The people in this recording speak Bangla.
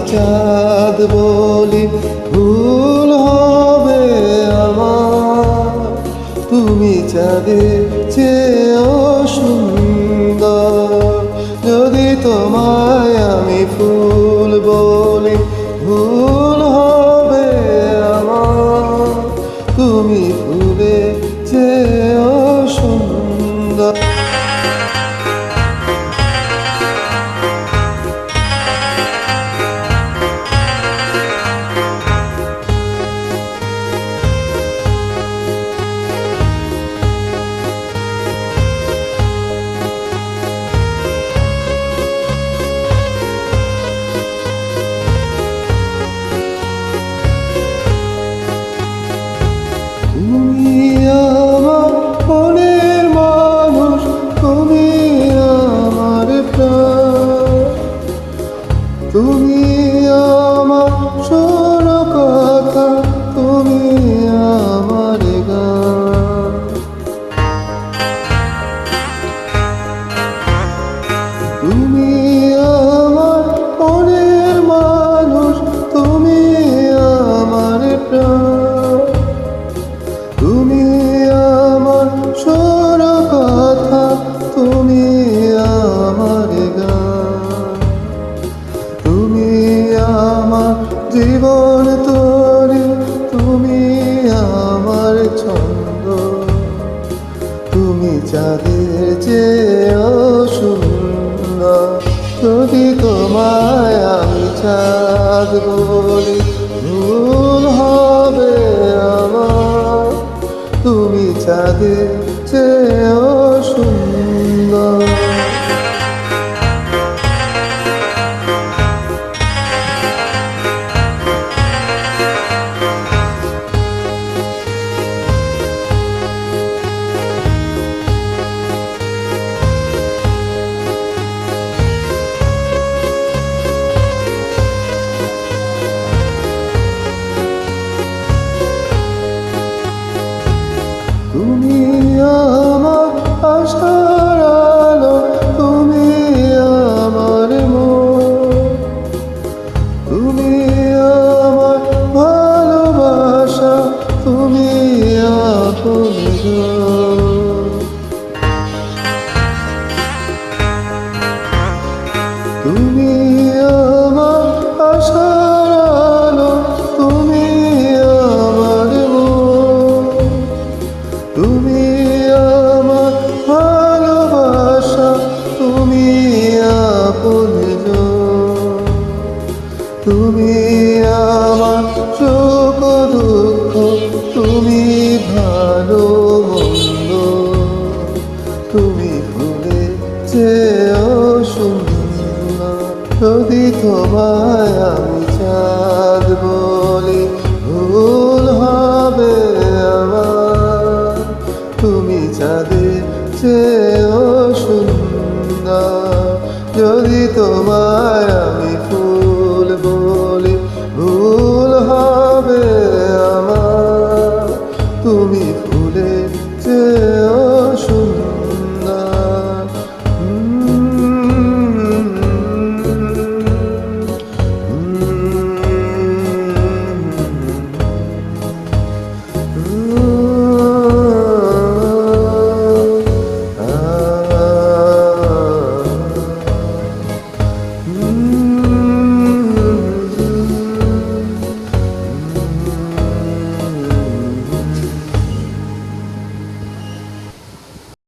চাঁদ বলি ভুল হবে আমার। তুমি চাঁদের চেয়েও সুন্দর। যদি তোমায় আমি ফুল বলি ভুল হবে আমার। তুমি ফুলের চেয়েও সুন্দর। তুমি আমার মনের মানুষ, তুমি আমার প্রাণ। তুমি আমার শোনো কথা, তুমি আমার গান। তুমি আমার মনের মানুষ, তুমি আমার প্রাণ। তুমি আমার শোনো কথা, তুমি আমার গান। তুমি আমার জীবন তরি, তুমি আমার ছন্দ। তুমি চাঁদের চেয়েও সুন্দর। যদি তোমায় আমি চাঁদ বলি ভুল হবে আমার। তুমি চাঁদের চেয়েও সুন্দর। তুমি আমার আশার আলো, তুমি আমার মন। তুমি আমার ভালোবাসা, তুমি আপনজন। তুমি আমার আশার আলো, তুমি আমার মন। তুমি আমার ভালোবাসা, তুমি আপনজন। তুমি আমার সুখ দুঃখ, তুমি ভালো মন্দ। তুমি ফুলের চেয়েও সুন্দর। যদি তোমায় আমি চাঁদ বলি